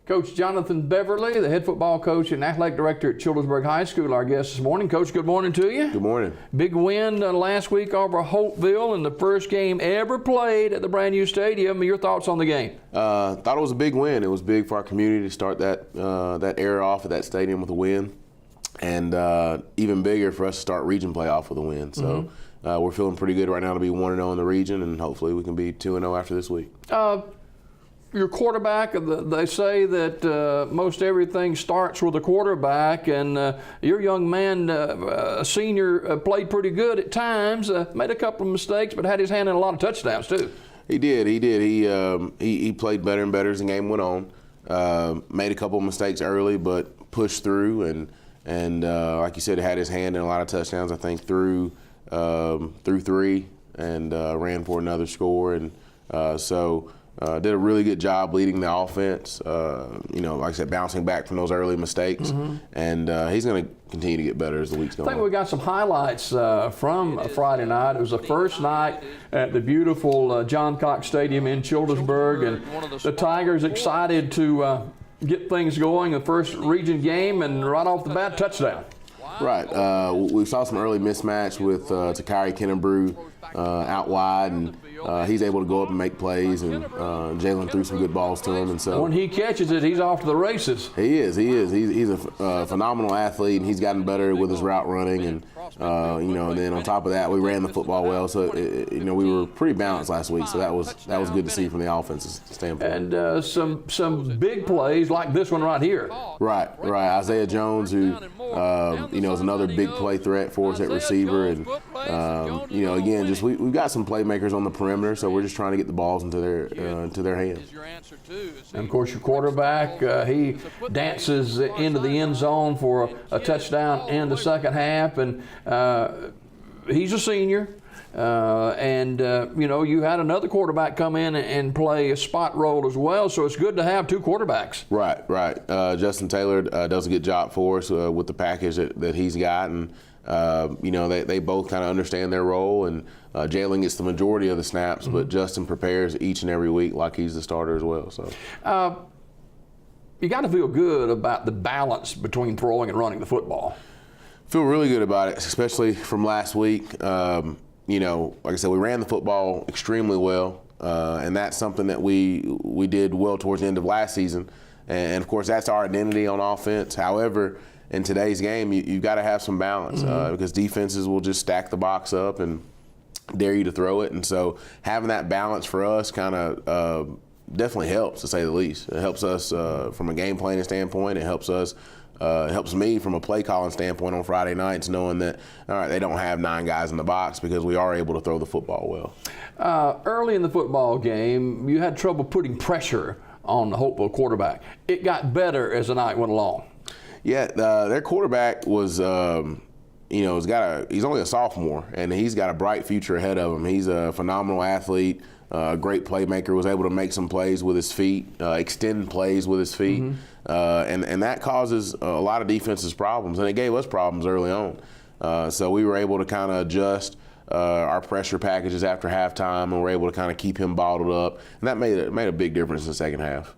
Coach Jonathan Beverly, the head football coach and athletic director at Childersburg High School, our guest this morning. Coach, good morning to you. Good morning. Big win last week over Hopeville in the first game ever played at the brand new stadium. Your thoughts on the game? Thought it was a big win. It was big for our community to start that era off at that stadium with a win, and even bigger for us to start region play off with a win. So we're feeling pretty good right now to be 1-0 in the region, and hopefully we can be 2-0 after this week. Your quarterback, they say that most everything starts with a quarterback, and your young man, a senior, played pretty good at times, made a couple of mistakes, but had his hand in a lot of touchdowns too. He did. He played better and better as the game went on. Made a couple of mistakes early, but pushed through, and like you said, had his hand in a lot of touchdowns. I think through 3 and ran for another score, and so. Did a really good job leading the offense, like I said, bouncing back from those early mistakes. And he's going to continue to get better as the weeks go on. I think we got some highlights from Friday night. It was the first night at the beautiful John Cox Stadium in Childersburg, and the Tigers excited to get things going, the first region game, and right off the bat, touchdown. Right. We saw some early mismatch with Takari Kennebrew out wide, and he's able to go up and make plays, and Jalen threw some good balls to him. And so when he catches it, he's off to the races. He is. He's a phenomenal athlete, and he's gotten better with his route running. And and then on top of that, we ran the football well. So we were pretty balanced last week. So that was good to see from the offense's standpoint. And some big plays like this one right here. Right. Isaiah Jones, who is another big play threat for us at receiver, and again, just we've got some playmakers on the perimeter, so we're just trying to get the balls into their hands. And of course, your quarterback, he dances into the end zone for a touchdown in the second half, and he's a senior. You had another quarterback come in and play a spot role as well, so it's good to have two quarterbacks. Right. Justin Taylor does a good job for us with the package that he's got, and they both kind of understand their role, and Jalen gets the majority of the snaps, but Justin prepares each and every week like he's the starter as well. So you got to feel good about the balance between throwing and running the football. Feel really good about it, especially from last week. Like I said, we ran the football extremely well, and that's something that we did well towards the end of last season. And of course, that's our identity on offense. However, in today's game, you've got to have some balance because defenses will just stack the box up and dare you to throw it. And so having that balance for us kind of definitely helps, to say the least. It helps us from a game planning standpoint. It helps us. It helps me from a play calling standpoint on Friday nights, knowing that, all right, they don't have 9 guys in the box because we are able to throw the football well. Early in the football game, you had trouble putting pressure on the Hopeville quarterback. It got better as the night went along. Yeah, their quarterback was, he's only a sophomore, and he's got a bright future ahead of him. He's a phenomenal athlete, a great playmaker, was able to make some plays with his feet, extend plays with his feet, and that causes a lot of defenses problems, and it gave us problems early on. So we were able to kind of adjust our pressure packages after halftime, and we're able to kind of keep him bottled up, and that made a big difference in the second half.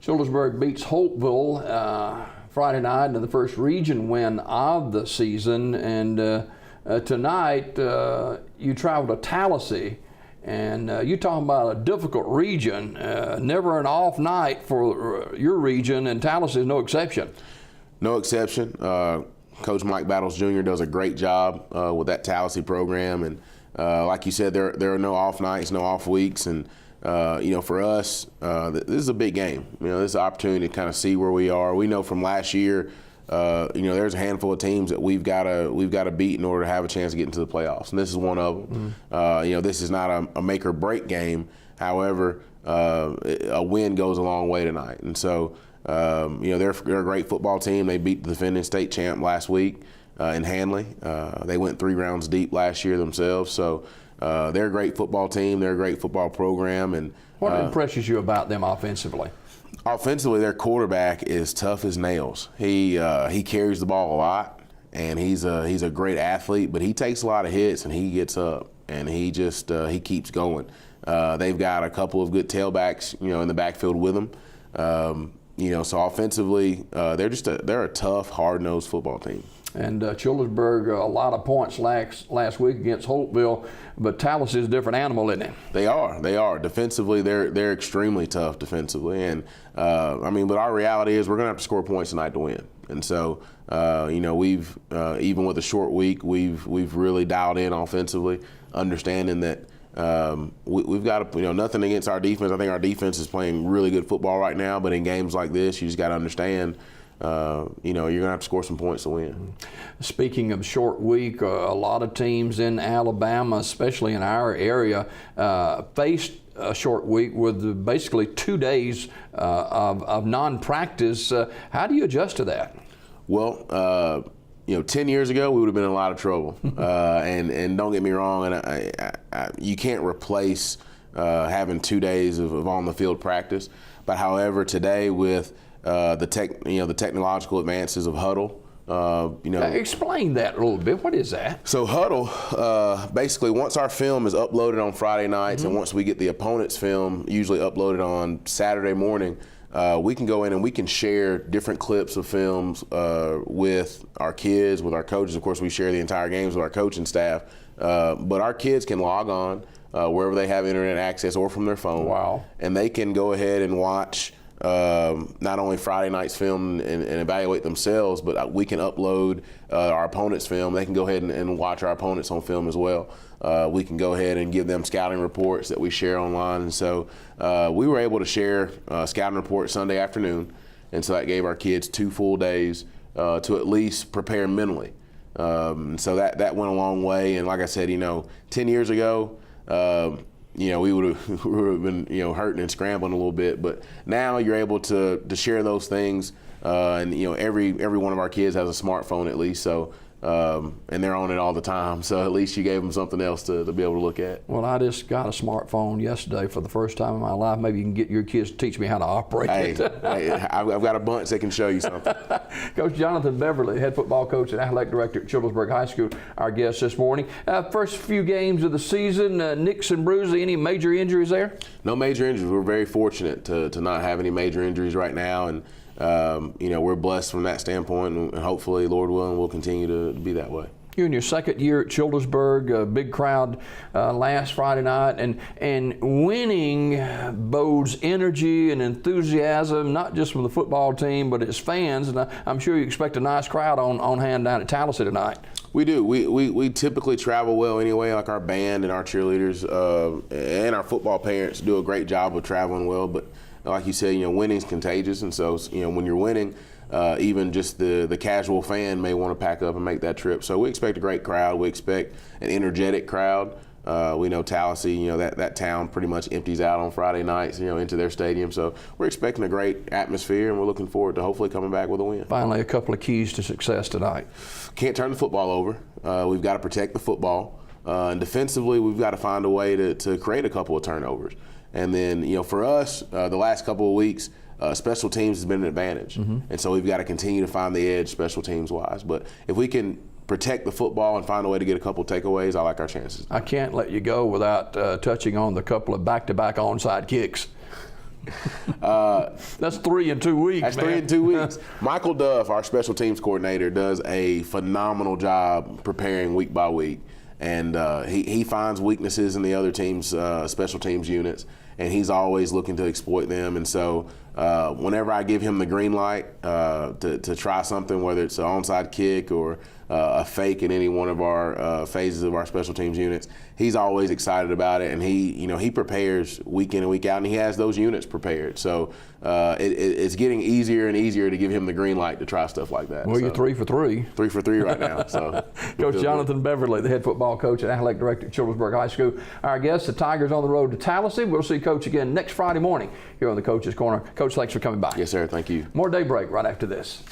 Childersburg beats Hopeville Friday night in the first region win of the season, and tonight you travel to Tallahassee, and you're talking about a difficult region, never an off night for your region, and Tallahassee is no exception. No exception. Coach Mike Battles Jr. does a great job with that Tallahassee program, and like you said, there are no off nights, no off weeks, and for us, this is a big game. This is an opportunity to kind of see where we are. We know from last year, there's a handful of teams that we've got to beat in order to have a chance to get into the playoffs, and this is one of them. This is not a make or break game. However, a win goes a long way tonight, and so they're a great football team. They beat the defending state champ last week in Hanley. They went 3 rounds deep last year themselves, so. They're a great football team. They're a great football program. And what impresses you about them offensively? Offensively, their quarterback is tough as nails. He carries the ball a lot, and he's a great athlete. But he takes a lot of hits, and he gets up, and he keeps going. They've got a couple of good tailbacks, in the backfield with him. So offensively, they're a tough, hard-nosed football team. And Childersburg, a lot of points last week against Holtville, but Tallahassee is a different animal, isn't it? They are. Defensively, they're extremely tough defensively, and but our reality is we're going to have to score points tonight to win. And so, we've even with a short week, we've really dialed in offensively, understanding that we've got to, nothing against our defense. I think our defense is playing really good football right now, but in games like this, you just got to understand. You're going to have to score some points to win. Speaking of short week, a lot of teams in Alabama, especially in our area, faced a short week with basically 2 days of non-practice. How do you adjust to that? Well, 10 years ago, we would have been in a lot of trouble. And don't get me wrong, you can't replace having 2 days of on-the-field practice. But however, today with the technological advances of Huddle. Explain that a little bit. What is that? So Huddle, basically, once our film is uploaded on Friday nights, and once we get the opponent's film usually uploaded on Saturday morning, we can go in and we can share different clips of films with our kids, with our coaches. Of course, we share the entire games with our coaching staff, but our kids can log on wherever they have internet access or from their phone. Wow. And they can go ahead and watch not only Friday night's film and evaluate themselves, but we can upload our opponent's film. They can go ahead and watch our opponents on film as well. We can go ahead and give them scouting reports that we share online. And so we were able to share scouting reports Sunday afternoon, and so that gave our kids 2 full days to at least prepare mentally. So that went a long way. And like I said, 10 years ago, we would have been, hurting and scrambling a little bit. But now you're able to share those things, and every one of our kids has a smartphone at least. So and they're on it all the time. So at least you gave them something else to be able to look at. Well, I just got a smartphone yesterday for the first time in my life. Maybe you can get your kids to teach me how to operate it. Hey, I've got a bunch that can show you something. Coach Jonathan Beverly, head football coach and athletic director at Childersburg High School, our guest this morning. First few games of the season, nicks and bruises, any major injuries there? No major injuries. We're very fortunate to not have any major injuries right now, and we're blessed from that standpoint, and hopefully, Lord willing, we'll continue to be that way. You're in your second year at Childersburg, a big crowd last Friday night, and winning bodes energy and enthusiasm, not just from the football team, but its fans, and I'm sure you expect a nice crowd on hand down at Tallahassee tonight. We do. We typically travel well anyway, like our band and our cheerleaders and our football parents do a great job of traveling well, but like you said, winning's contagious, and so when you're winning, even just the casual fan may want to pack up and make that trip. So we expect a great crowd. We expect an energetic crowd. We know Tallahassee, that town pretty much empties out on Friday nights, into their stadium. So we're expecting a great atmosphere, and we're looking forward to hopefully coming back with a win. Finally, a couple of keys to success tonight. Can't turn the football over. We've got to protect the football. And defensively, we've got to find a way to create a couple of turnovers. And then, for us, the last couple of weeks, special teams has been an advantage. And so we've got to continue to find the edge special teams wise. But if we can protect the football and find a way to get a couple takeaways, I like our chances. I can't let you go without touching on the couple of back-to-back onside kicks. That's 3 in 2 weeks. That's 3 in 2 weeks. Michael Duff, our special teams coordinator, does a phenomenal job preparing week by week. And he finds weaknesses in the other team's special teams units, and he's always looking to exploit them. And so whenever I give him the green light to try something, whether it's an onside kick or a fake in any one of our phases of our special teams units, he's always excited about it, and he prepares week in and week out, and he has those units prepared. So it's getting easier and easier to give him the green light to try stuff like that. Well, you're 3 for 3. 3 for 3 right now. So Coach Jonathan Beverly, the head football coach and athletic director at Childersburg High School. Our guest, the Tigers on the road to Tallahassee. We'll see Coach again next Friday morning here on the Coach's Corner. Coach, thanks for coming by. Yes, sir. Thank you. More Daybreak right after this.